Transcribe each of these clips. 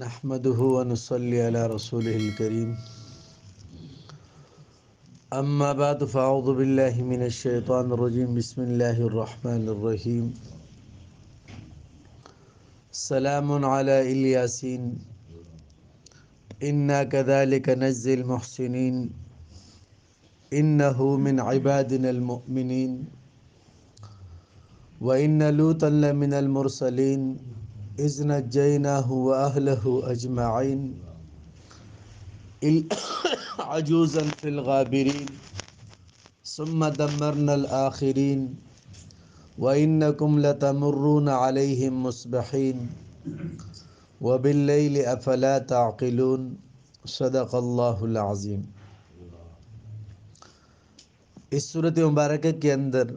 نحمده ونصلي على رسوله الكريم أما بعد فأعوذ بالله من الشيطان الرجيم بسم الله الرحمن الرحيم سلام على الياسين إنا كذلك نجزي المحسنين إنه من عبادنا المؤمنين وإن لوطا لمن المرسلين إذ نجيناه وأهله أجمعين عجوزا في الغابرين ثم دمرنا الآخرين وإنكم لتمرون عليهم مصبحين وبالليل أفلا تعقلون صدق اللہ العظیم۔ اس صورت مبارکہ کے اندر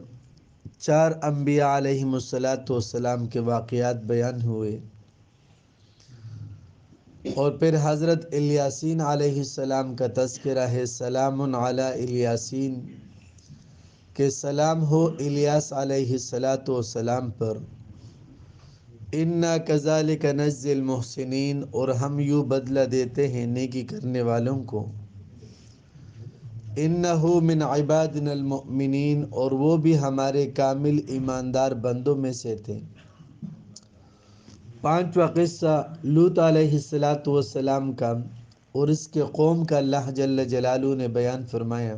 4 انبیاء علیہم السلام کے واقعات بیان ہوئے اور پھر حضرت الیاسین علیہ السلام کا تذکرہ ہے۔ سلام علی الیاسین کہ سلام ہو الیاس علیہ السلام پر۔ انا کذالک نجزی المحسنین اور ہم یوں بدلہ دیتے ہیں نیکی کرنے والوں کو۔ انہ من عبادنا المؤمنین اور وہ بھی ہمارے کامل ایماندار بندوں میں سے تھے۔ 5واں قصہ لوط علیہ السلام کا اور اس کے قوم کا اللہ جل جلالہ نے بیان فرمایا۔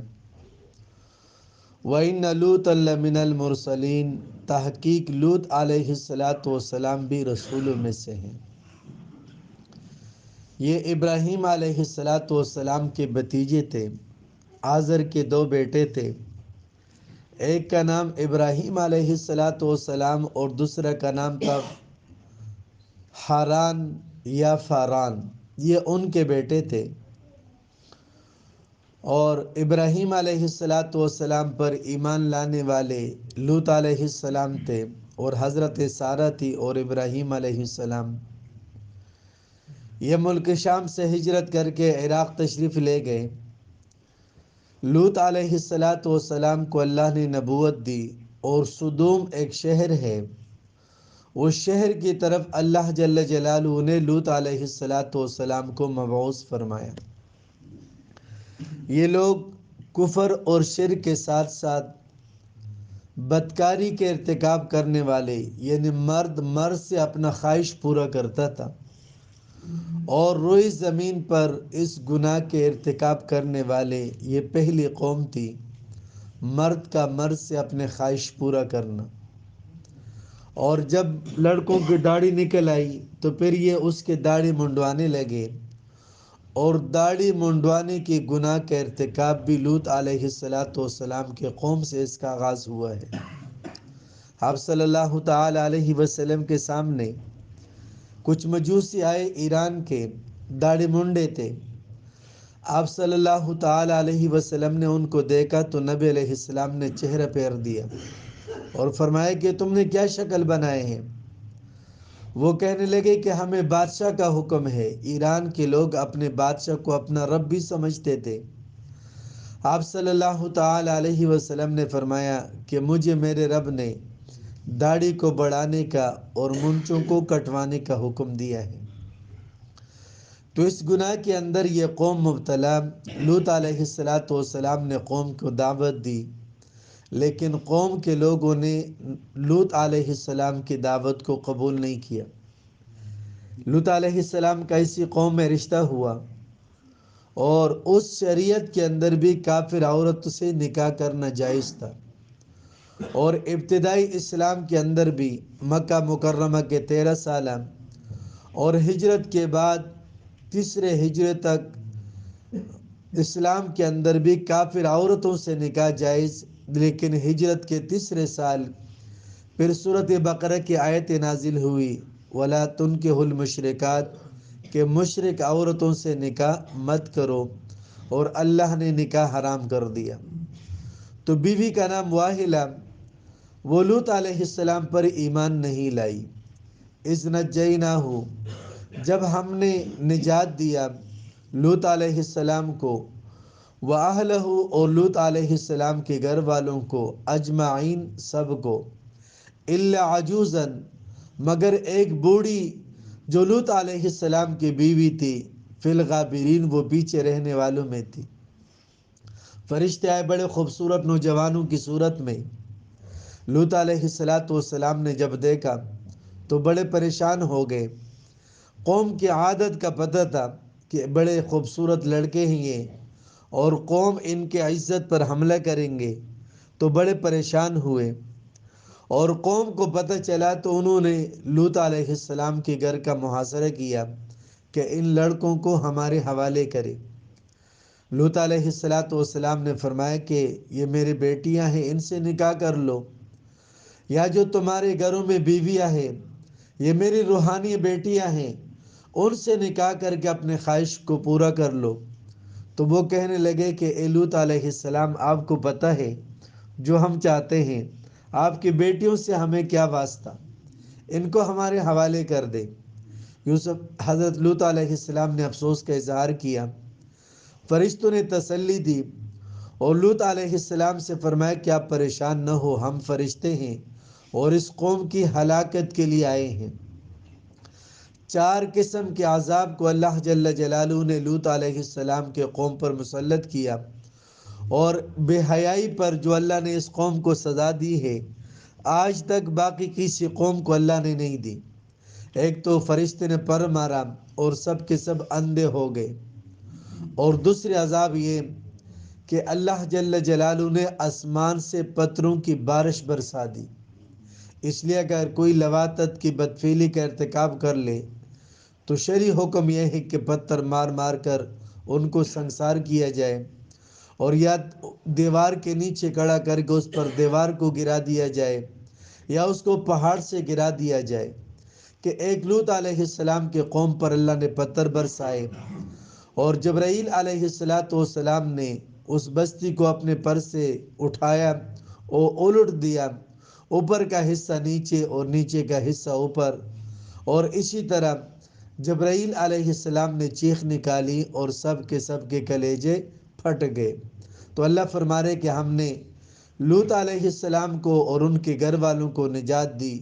وَإِنَّ لُوطًا لَمِنَ الْمُرْسَلِينَ تحقیق لوط علیہ السلام بھی رسولوں میں سے ہیں۔ یہ ابراہیم علیہ السلام کے بھتیجے تھے۔ آزر کے 2 بیٹے تھے، ایک کا نام ابراہیم علیہ السلام اور دوسرا کا نام تھا حاران یا فاران، یہ ان کے بیٹے تھے۔ اور ابراہیم علیہ السلام پر ایمان لانے والے لوط علیہ السلام تھے اور حضرت سارہ تھی اور ابراہیم علیہ السلام یہ ملک شام سے ہجرت کر کے عراق تشریف لے گئے۔ لوط علیہ السلام کو اللہ نے نبوت دی اور صدوم ایک شہر ہے، اس شہر کی طرف اللہ جل جلالہ نے لوط علیہ السلام کو مبعوث فرمایا۔ یہ لوگ کفر اور شرک کے ساتھ ساتھ بدکاری کے ارتکاب کرنے والے، یعنی مرد سے اپنا خواہش پورا کرتا تھا اور روئی زمین پر اس گناہ کے ارتکاب کرنے والے یہ پہلی قوم تھی۔ مرد سے اپنے خواہش پورا کرنا، اور جب لڑکوں کی داڑھی نکل آئی تو پھر یہ اس کے داڑھی منڈوانے لگے، اور داڑھی منڈوانے کی گناہ کا ارتکاب بھی لوط علیہ السلام کے قوم سے اس کا آغاز ہوا ہے۔ آپ صلی اللہ تعالی علیہ وسلم کے سامنے کچھ مجوسی آئے ایران کے، داڑھی منڈے تھے۔ آپ صلی اللہ تعالی علیہ وسلم نے ان کو دیکھا تو نبی علیہ السلام نے چہرہ پھیر دیا اور فرمایا کہ تم نے کیا شکل بنائے ہیں؟ وہ کہنے لگے کہ ہمیں بادشاہ کا حکم ہے۔ ایران کے لوگ اپنے بادشاہ کو اپنا رب بھی سمجھتے تھے۔ آپ صلی اللہ تعالی علیہ وسلم نے فرمایا کہ مجھے میرے رب نے داڑھی کو بڑھانے کا اور مونچھوں کو کٹوانے کا حکم دیا ہے۔ تو اس گناہ کے اندر یہ قوم مبتلا۔ لوط علیہ السلام نے قوم کو دعوت دی، لیکن قوم کے لوگوں نے لوط علیہ السلام کی دعوت کو قبول نہیں کیا۔ لوط علیہ السلام کا اسی قوم میں رشتہ ہوا، اور اس شریعت کے اندر بھی کافر عورت سے نکاح کرنا جائز تھا، اور ابتدائی اسلام کے اندر بھی مکہ مکرمہ کے 13 سالہ اور ہجرت کے بعد تیسرے ہجرے تک اسلام کے اندر بھی کافر عورتوں سے نکاح جائز، لیکن ہجرت کے تیسرے سال پھر سورۃ بقرہ کی آیت نازل ہوئی، وَلَا تُنْكِحُوا الْمُشْرِكَاتِ کہ مشرک عورتوں سے نکاح مت کرو، اور اللہ نے نکاح حرام کر دیا۔ تو بیوی کا نام واہلہ، وہ لوط علیہ السلام پر ایمان نہیں لائی۔ اذ نجیناہ جب ہم نے نجات دیا لوط علیہ السلام کو، وَأَهْلَهُ اور لوط علیہ السلام کے گھر والوں کو، اجمعین سب کو، إِلَّا عَجُوزًا مگر ایک بوڑھی جو لوط علیہ السلام کی بیوی تھی فی الغابرین، وہ پیچھے رہنے والوں میں تھی۔ فرشتے آئے بڑے خوبصورت نوجوانوں کی صورت میں۔ لوط علیہ السلام نے جب دیکھا تو بڑے پریشان ہو گئے۔ قوم کی عادت کا پتہ تھا کہ بڑے خوبصورت لڑکے ہیں یہ، اور قوم ان کے عزت پر حملہ کریں گے، تو بڑے پریشان ہوئے۔ اور قوم کو پتہ چلا تو انہوں نے لوط علیہ السلام کے گھر کا محاصرہ کیا کہ ان لڑکوں کو ہمارے حوالے کرے۔ لوط علیہ السلام نے فرمایا کہ یہ میری بیٹیاں ہیں، ان سے نکاح کر لو، یا جو تمہارے گھروں میں بیویاں ہیں یہ میری روحانی بیٹیاں ہیں، ان سے نکاح کر کے اپنے خواہش کو پورا کر لو۔ تو وہ کہنے لگے کہ اے لوط علیہ السلام، آپ کو پتہ ہے جو ہم چاہتے ہیں، آپ کی بیٹیوں سے ہمیں کیا واسطہ، ان کو ہمارے حوالے کر دے۔ حضرت لوط علیہ السلام نے افسوس کا اظہار کیا۔ فرشتوں نے تسلی دی اور لوط علیہ السلام سے فرمایا کہ آپ پریشان نہ ہو، ہم فرشتے ہیں اور اس قوم کی ہلاکت کے لیے آئے ہیں۔ 4 قسم کے عذاب کو اللہ جل جلالہ نے لوط علیہ السلام کے قوم پر مسلط کیا، اور بے حیائی پر جو اللہ نے اس قوم کو سزا دی ہے، آج تک باقی کسی قوم کو اللہ نے نہیں دی۔ ایک تو فرشتے نے پر مارا اور سب کے سب اندھے ہو گئے، اور دوسرے عذاب یہ کہ اللہ جل جلالہ نے آسمان سے پتھروں کی بارش برسا دی۔ اس لیے اگر کوئی لواطت کی بدفعلی کا ارتکاب کر لے تو شرعی حکم یہ ہے کہ پتھر مار مار کر ان کو سنسار کیا جائے، اور یا دیوار کے نیچے کھڑا کر کے اس پر دیوار کو گرا دیا جائے، یا اس کو پہاڑ سے گرا دیا جائے۔ کہ ایک لوط علیہ السلام کے قوم پر اللہ نے پتھر برسائے، اور جبرائیل علیہ السلام نے اس بستی کو اپنے پر سے اٹھایا اور الٹ دیا، اوپر کا حصہ نیچے اور نیچے کا حصہ اوپر، اور اسی طرح جبرائیل علیہ السلام نے چیخ نکالی اور سب کے کلیجے پھٹ گئے۔ تو اللہ فرما رہے کہ ہم نے لوط علیہ السلام کو اور ان کے گھر والوں کو نجات دی،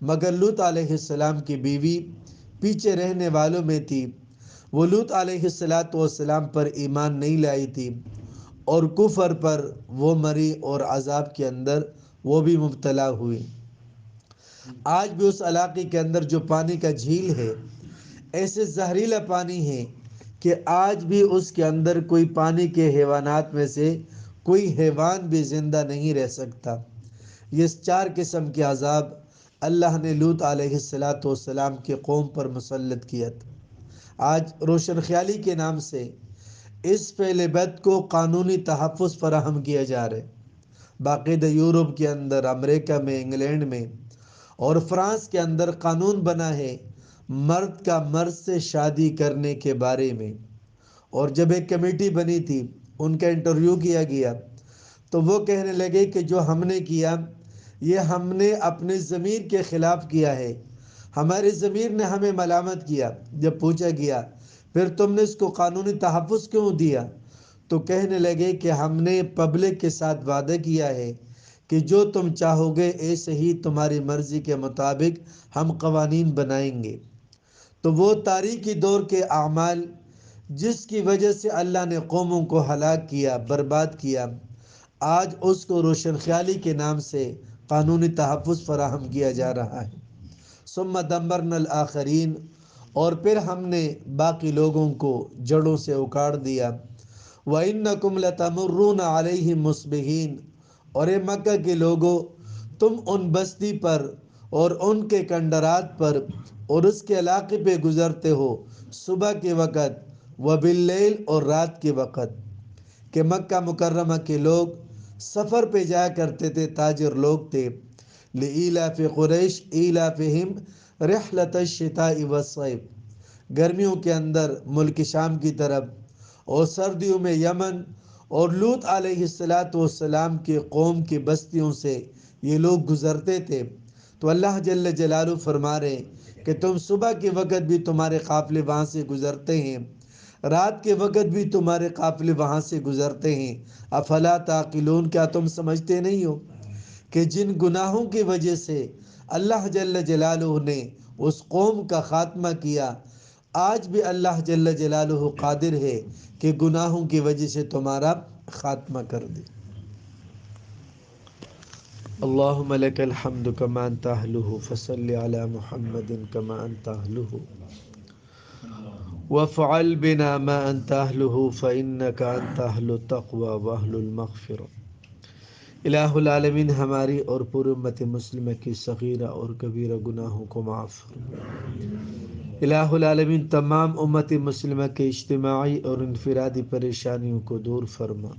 مگر لوط علیہ السلام کی بیوی پیچھے رہنے والوں میں تھی۔ وہ لوط علیہ السلام پر ایمان نہیں لائی تھی، اور کفر پر وہ مری اور عذاب کے اندر وہ بھی مبتلا ہوئی۔ آج بھی اس علاقے کے اندر جو پانی کا جھیل ہے، ایسے زہریلا پانی ہے کہ آج بھی اس کے اندر کوئی پانی کے حیوانات میں سے کوئی حیوان بھی زندہ نہیں رہ سکتا۔ یہ 4 قسم کے عذاب اللہ نے لوط علیہ السلام کے قوم پر مسلط کیا تھا۔ آج روشن خیالی کے نام سے اس فعل بد کو قانونی تحفظ فراہم کیا جا رہا ہے۔ باقاعدہ یورپ کے اندر، امریکہ میں، انگلینڈ میں اور فرانس کے اندر قانون بنا ہے مرد کا مرد سے شادی کرنے کے بارے میں۔ اور جب ایک کمیٹی بنی تھی، ان کا انٹرویو کیا گیا، تو وہ کہنے لگے کہ جو ہم نے کیا یہ ہم نے اپنے ضمیر کے خلاف کیا ہے، ہمارے ضمیر نے ہمیں ملامت کیا۔ جب پوچھا گیا پھر تم نے اس کو قانونی تحفظ کیوں دیا، تو کہنے لگے کہ ہم نے پبلک کے ساتھ وعدہ کیا ہے کہ جو تم چاہو گے ایسے ہی تمہاری مرضی کے مطابق ہم قوانین بنائیں گے۔ تو وہ تاریخی دور کے اعمال جس کی وجہ سے اللہ نے قوموں کو ہلاک کیا، برباد کیا، آج اس کو روشن خیالی کے نام سے قانونی تحفظ فراہم کیا جا رہا ہے۔ ثم دمرنا الآخرین، اور پھر ہم نے باقی لوگوں کو جڑوں سے اکاڑ دیا۔ وَإِنَّكُمْ لَتَمُرُّونَ عَلَيْهِمْ مُصْبِحِينَ، اور اے مکہ کے لوگوں، تم ان بستی پر اور ان کے کنڈرات پر اور اس کے علاقے پہ گزرتے ہو صبح کے وقت، وباللیل، اور رات کے وقت۔ کہ مکہ مکرمہ کے لوگ سفر پہ جایا کرتے تھے، تاجر لوگ تھے۔ لِإِيلَافِ قُرَيْشٍ إِيلَافِهِمْ رِحْلَةَ الشِّتَاءِ وَالصَّيْفِ، گرمیوں کے اندر ملک شام کی طرف اور سردیوں میں یمن، اور لوط علیہ السلام کے قوم کی بستیوں سے یہ لوگ گزرتے تھے۔ تو اللہ جل جلالہ فرما رہے کہ تم صبح کے وقت بھی تمہارے قافلے وہاں سے گزرتے ہیں، رات کے وقت بھی تمہارے قافلے وہاں سے گزرتے ہیں۔ افلا تعقلون، کیا تم سمجھتے نہیں ہو کہ جن گناہوں کی وجہ سے اللہ جل جلالہ نے اس قوم کا خاتمہ کیا۔ آج بھی اللہ جل جلالہ قادر ہے کہ گناہوں کی وجہ سے تمہارا خاتمہ کر دے۔ اللہم لک الحمد کما انت اہلہ فصل علی محمد کما انت اہلہ وافعل بنا ما انت اہلہ فانک انت اہل التقوی واہل المغفرہ۔ الہ العالمین ہماری اور پوری امت مسلمہ کی صغیرہ اور کبیرہ گناہوں کو معاف فرما۔ الہ العالمین تمام امت مسلمہ کے اجتماعی اور انفرادی پریشانیوں کو دور فرما۔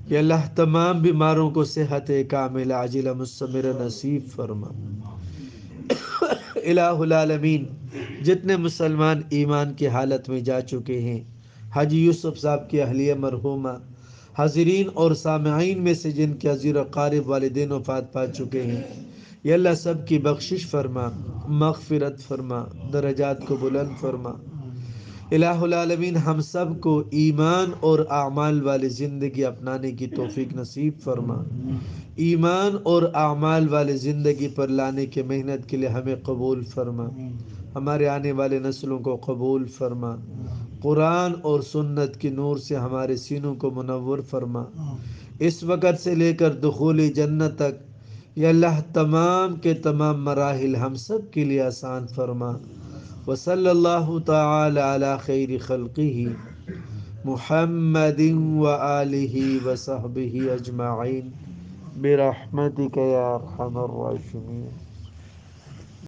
یا اللہ تمام بیماروں کو صحت کاملہ عاجلہ مستمرہ نصیب فرما۔ الہ العالمین جتنے مسلمان ایمان کی حالت میں جا چکے ہیں، حاجی یوسف صاحب کی اہلیہ مرحومہ، حاضرین اور سامعین میں سے جن کے عزیر و قارب والدین وفات پا چکے ہیں، یا اللہ سب کی بخشش فرما، مغفرت فرما، درجات کو بلند فرما۔ الہ العالمین ہم سب کو ایمان اور اعمال والی زندگی اپنانے کی توفیق نصیب فرما۔ ایمان اور اعمال والی زندگی پر لانے کے محنت کے لیے ہمیں قبول فرما، ہمارے آنے والے نسلوں کو قبول فرما۔ قرآن اور سنت کی نور سے ہمارے سینوں کو منور فرما۔ اس وقت سے لے کر دخول جنت تک یا اللہ تمام کے تمام مراحل ہم سب کے لیے آسان فرما۔ وصلی اللہ تعالی علی خیر خلقہ محمد وآلہ وصحبہ اجمعین برحمتک یا ارحم الراحمین۔